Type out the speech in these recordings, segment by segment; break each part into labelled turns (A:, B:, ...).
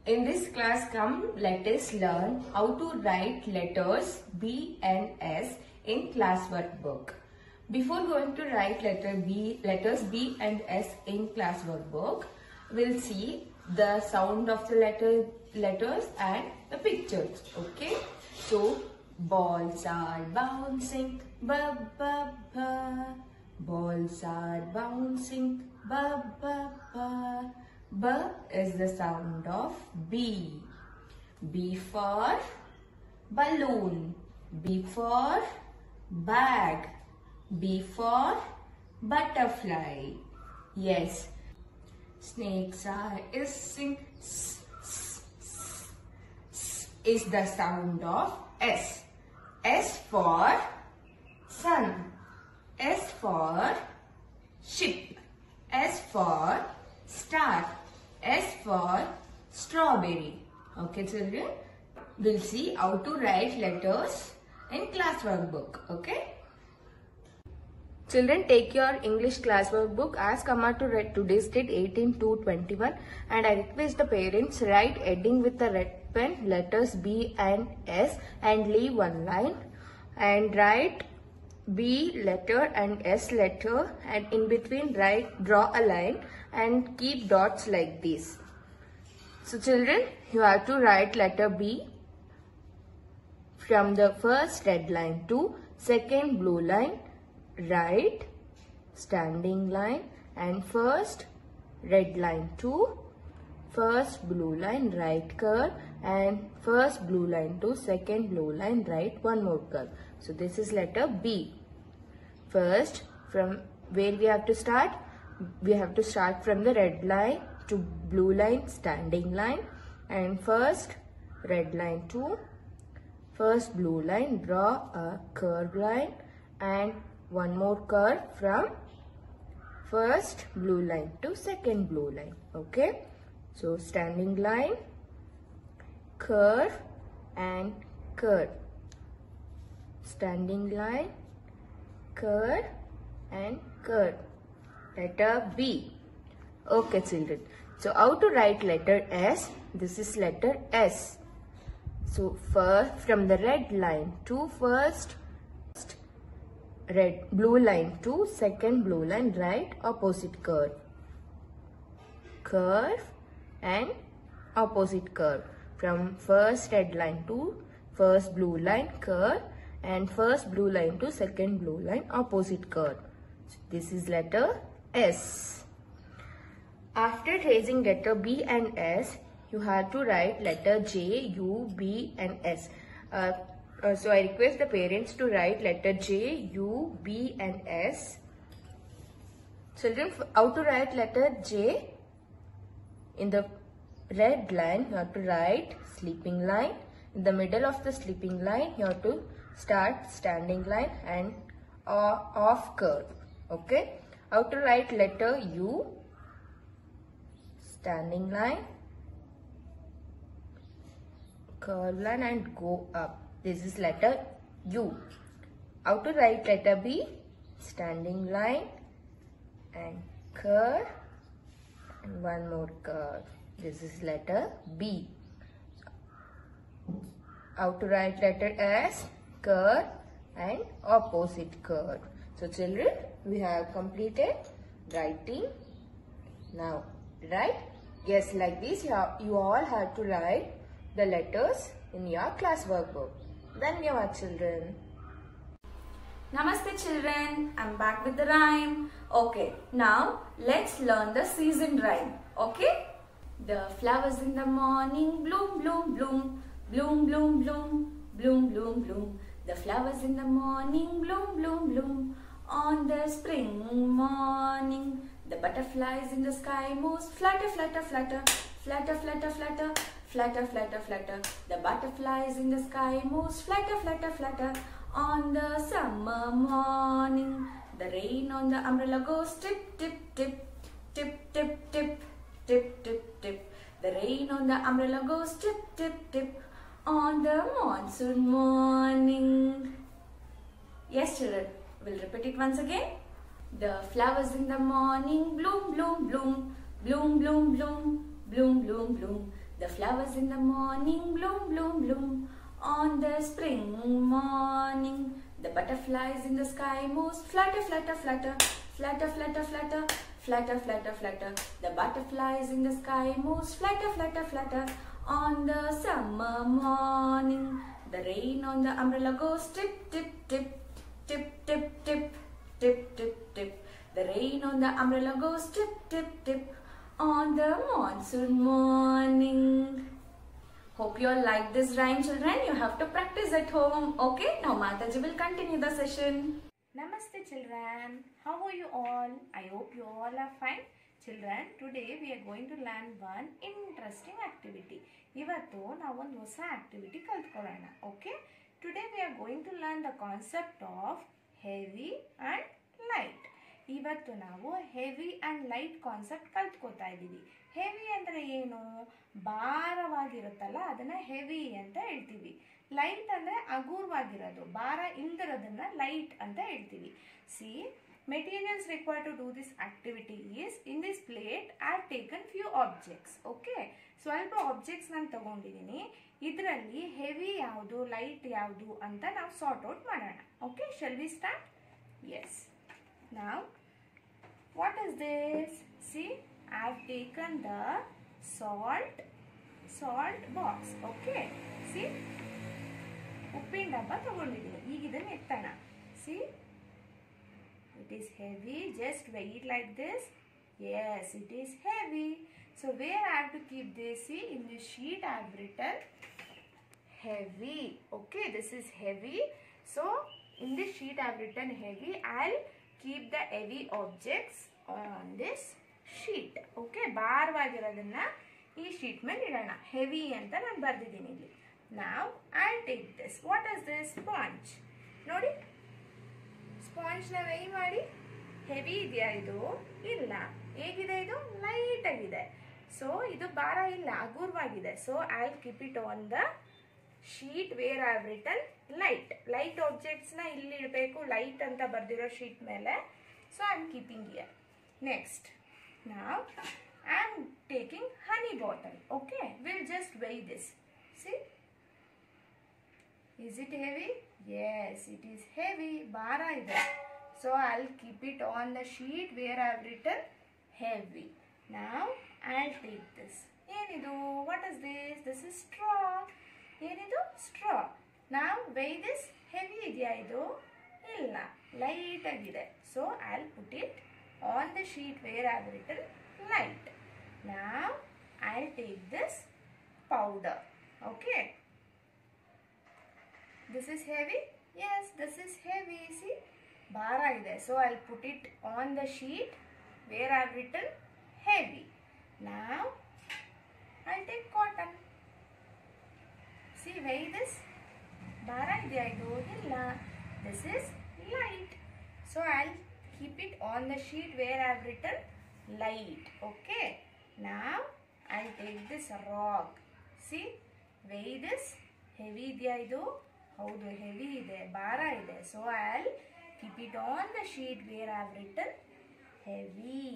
A: In this class, come let us learn how to write letters B and S in classwork book. Before going to write letters B and S in classwork book, we'll see the sound of the letters and the pictures. Okay. So balls are bouncing, ba ba ba. Balls are bouncing, ba ba ba. B is the sound of B. B for balloon. B for bag. B for butterfly. Yes. Snakes are hissing. S, s, s, s is the sound of S. S for sun. S for ship. S for star. S for strawberry. Okay children, we'll see how to write letters in classwork book. Okay. Children, take your English classwork book. Ask Amma to write today's date 18/2/21 and I request the parents write heading with the red pen letters B and S and leave one line and write B letter and S letter and in between draw a line and keep dots like this. So children, you have to write letter B from the first red line to second blue line, right standing line and first red line to first blue line right curve and first blue line to second blue line right one more curve. So this is letter B. First, from where we have to start? We have to start from the red line to blue line standing line and first red line to first blue line draw a curved line and one more curve from first blue line to second blue line. Okay. So standing line, curve and curve. Standing line, curve and curve. Letter B. Okay children. So how to write letter S? This is letter S. So first from the red line to first blue line to second blue line right opposite curve. Curve and opposite curve. From first red line to first blue line curve and first blue line to second blue line opposite curve. So this is letter S. After tracing letter B and S, you have to write letter J, U, B and S. So I request the parents to write letter J, U, B and S. Children, how to write letter J? In the red line, you have to write sleeping line. In the middle of the sleeping line, you have to start standing line and off curve. Okay. How to write letter U? Standing line, curve line and go up. This is letter U. How to write letter B? Standing line and curve and one more curve. This is letter B. How to write letter S? Curve and opposite curve. So children, we have completed writing. Now write. Yes, like this you all have to write the letters in your classwork book. Dhanyavad children.
B: Namaste children, I'm back with the rhyme. Okay, now let's learn the season rhyme. Okay? The flowers in the morning bloom, bloom, bloom. Bloom, bloom, bloom. Bloom, bloom, bloom. The flowers in the morning bloom, bloom, bloom. On the spring morning, the butterflies in the sky moves flutter, flutter, flutter. Flutter, flutter, flutter. Flutter, flutter, flutter. The butterflies in the sky moves flutter, flutter, flutter. On the summer morning, the rain on the umbrella goes tip, tip, tip. Tip, tip, tip. Tip, tip, tip. The rain on the umbrella goes tip, tip, tip. On the monsoon morning. Yes children, we'll repeat it once again. The flowers in the morning bloom, bloom, bloom. Bloom, bloom, bloom. Bloom, bloom, bloom. The flowers in the morning bloom, bloom, bloom. On the spring morning, the butterflies in the sky moves flutter, flutter, flutter, flutter, flutter, flutter, flutter, flutter, flutter. The butterflies in the sky moves flutter, flutter, flutter. On the summer morning, the rain on the umbrella goes tip, tip, tip, tip, tip, tip, tip, tip, tip. The rain on the umbrella goes tip, tip, tip. On the monsoon morning. Hope you all like this rhyme, children. You have to practice at home. Okay, now Mataji will continue the session.
A: Namaste children. How are you all? I hope you all are fine. Children, today we are going to learn one interesting activity. Ivattu ನಾವು ಒಂದು ಹೊಸ activity ಕಲ್ತ್ಕೊಳ್ಳೋಣ. Okay? Today we are going to learn the concept of heavy and light. ಇವತ್ತು ನಾವು heavy and light concept ಕಲ್ತ್ಕೋತಾ ಇದ್ದೀವಿ. Heavy ಅಂದರೆ ಏನು? ಭಾರವಾಗಿರುತ್ತಲ್ಲ ಅದನ್ನು heavy ಅಂತ ಹೇಳ್ತೀವಿ. ಲೈಟ್ ಅಂದರೆ ಹಗುರವಾಗಿರೋದು, ಭಾರ ಇಲ್ದಿರೋದನ್ನ ಲೈಟ್ ಅಂತ ಹೇಳ್ತೀವಿ. See, materials required to do this activity is in this plate I have taken few objects. Okay, ಸ್ವಲ್ಪ ಆಬ್ಜೆಕ್ಟ್ಸ್ ನಾನು ತಗೊಂಡಿದ್ದೀನಿ. ಇದರಲ್ಲಿ ಹೆವಿ ಯಾವುದು ಲೈಟ್ ಯಾವುದು ಅಂತ ನಾವು ಸಾರ್ಟ್ ಔಟ್ ಮಾಡೋಣ. Okay, shall we start? Yes. Now, what is this? See, I have taken the salt box. Okay, see, ಉಪ್ಪಿನ ಡಬ್ಬ ತಗೊಂಡಿದ್ದೀನಿ. ಈಗ ಇದನ್ನು ಎತ್ತೋಣ. See, it is heavy. Just weigh it like this. Yes, it is heavy. So where I have to keep this? See, in this sheet I have written heavy. Okay, this is heavy. So in this sheet I have written heavy. I'll keep the heavy objects on this sheet. Okay, ಭಾರವಾಗಿರೋದನ್ನ ಈ sheet ಮೇಲೆ ಇಡೋಣ. Heavy ಅಂತ ನಾನು ಬರ್ದಿದ್ದೀನಿ ಇಲ್ಲಿ. Now I'll take this. What is this? Sponge. ನೋಡಿ, sponge ನ weigh ಮಾಡಿ. Heavy ಇದೆಯಾ ಇದು? ಇಲ್ಲ. ಹೇಗಿದೆ ಇದು? ಲೈಟ್ ಆಗಿದೆ. ಸೊ ಇದು ಭಾರ ಇಲ್ಲ, ಹಗುರವಾಗಿದೆ. So I'll keep it on the sheet where I have written light. Light objects na illi idbeku, light anta bardiro sheet mele. So I am keeping here. Next, now I am taking honey bottle. Okay, we'll just weigh this. See, is it heavy? Yes, it is heavy. Bara ide. So I'll keep it on the sheet where I have written heavy. Now I'll take this. Enidu? What is this? This is straw. ಏನಿದು? Straw. ನಾವು weigh this. Heavy ಇದೆಯಾ ಇದು? ಇಲ್ಲ, light ಆಗಿದೆ. So I'll put it on the sheet where I've written light. Now I'll take this powder. Okay, this is heavy. Yes, this is heavy. See, ಭಾರ ಇದೆ. So I'll put it on the sheet where I've written heavy. Now I'll take cotton. See, weigh this. ಭಾರ ಇದೆಯಾ ಇದು? ಇಲ್ಲ. This is light. So I'll keep it on the sheet where I've written light. Okay. Now I'll take this rock. See, weigh this. Heavy ಇದೆಯಾ ಇದು? ಹೌದು, heavy ಇದೆ, ಭಾರ ಇದೆ. So I'll keep it on the sheet where I've written heavy.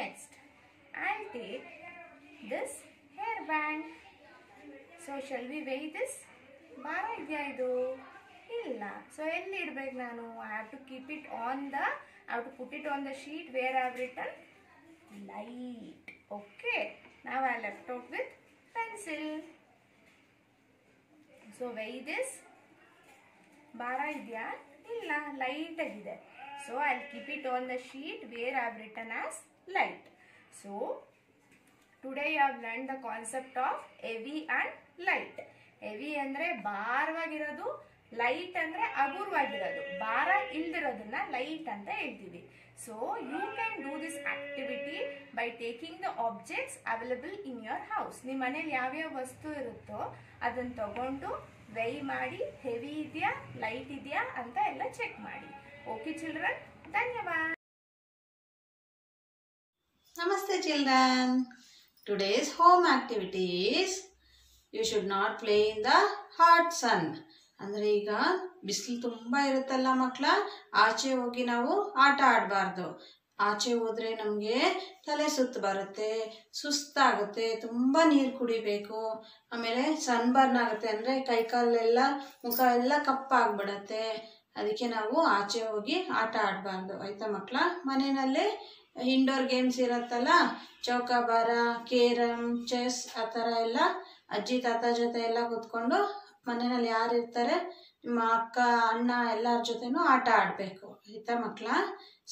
A: Next, I'll take this hairband. So shall we weigh this? ಭಾರ ಇದೆಯಾ ಇದು? ಇಲ್ಲ. ಸೊ ಎಲ್ಲಿ ಇಡಬೇಕು ನಾನು? I have to keep it on the, I have to put it on the sheet where I have written light. Okay. Now I left out with pencil. So weigh this. ಭಾರ ಇದೆಯಾ? ಇಲ್ಲ, light ಆಗಿದೆ. So I'll keep it on the sheet where I have written as light. So today you have learned the concept of heavy and light. Heavy ಅಂದರೆ ಭಾರವಾಗಿರೋದು, light ಅಂದರೆ ಹಗುರವಾಗಿರೋದು. ಭಾರ ಇಲ್ದಿರೋದನ್ನ light ಅಂತ ಹೇಳ್ತೀವಿ. So you can do this activity by taking the objects available in your house. ನಿಮ್ಮ ಮನೇಲಿ ಯಾವ್ಯಾವ ವಸ್ತು ಇರುತ್ತೋ ಅದನ್ನು ತಗೊಂಡು ವೆಯ್ ಮಾಡಿ, ಹೆವಿ ಇದೆಯಾ ಲೈಟ್ ಇದೆಯಾ ಅಂತ ಎಲ್ಲ ಚೆಕ್ ಮಾಡಿ. ಓಕೆ ಚಿಲ್ಡ್ರನ್, ಧನ್ಯವಾದ.
C: Namaste children. Today's home activity is you should not play in the hot sun. ಅಂದರೆ ಈಗ ಬಿಸಿಲು ತುಂಬ ಇರುತ್ತಲ್ಲ ಮಕ್ಕಳ, ಆಚೆ ಹೋಗಿ ನಾವು ಆಟ ಆಡಬಾರ್ದು. ಆಚೆ ಹೋದರೆ ನಮಗೆ ತಲೆ ಸುತ್ತು ಬರುತ್ತೆ, ಸುಸ್ತಾಗುತ್ತೆ, ತುಂಬ ನೀರು ಕುಡಿಬೇಕು. ಆಮೇಲೆ ಸನ್ಬರ್ನ್ ಆಗುತ್ತೆ, ಅಂದರೆ ಕೈಕಾಲೆಲ್ಲ ಮುಖ ಎಲ್ಲ ಕಪ್ಪಾಗ್ಬಿಡತ್ತೆ. ಅದಕ್ಕೆ ನಾವು ಆಚೆ ಹೋಗಿ ಆಟ ಆಡಬಾರ್ದು, ಆಯಿತಾ ಮಕ್ಕಳ? ಮನೆಯಲ್ಲೇ ಇಂಡೋರ್ ಗೇಮ್ಸ್ ಇರುತ್ತಲ್ಲ, ಚೌಕಾಬಾರ, ಕೇರಮ್, ಚೆಸ್ ಆ ಥರ ಎಲ್ಲ ಅಜ್ಜಿ ತಾತ ಜೊತೆ ಎಲ್ಲ ಕೂತ್ಕೊಂಡು ಮನೆಯಲ್ಲಿ ಯಾರು ಇರ್ತಾರೆ ನಿಮ್ಮ ಅಕ್ಕ ಅಣ್ಣ ಎಲ್ಲರ ಜೊತೆನೂ ಆಟ ಆಡಬೇಕು, ಆಯಿತಾ ಮಕ್ಕಳ?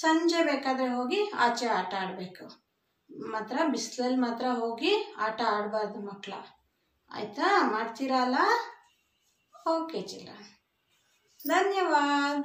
C: ಸಂಜೆ ಬೇಕಾದರೆ ಹೋಗಿ ಆಚೆ ಆಟ ಆಡಬೇಕು, ಮಾತ್ರ ಬಿಸಿಲಲ್ಲಿ ಮಾತ್ರ ಹೋಗಿ ಆಟ ಆಡಬಾರ್ದು ಮಕ್ಕಳ, ಆಯಿತಾ? ಮಾಡ್ತೀರಲ್ಲ? ಓಕೆ ಚಿಲ್ಡ್ರನ್, ಧನ್ಯವಾದ.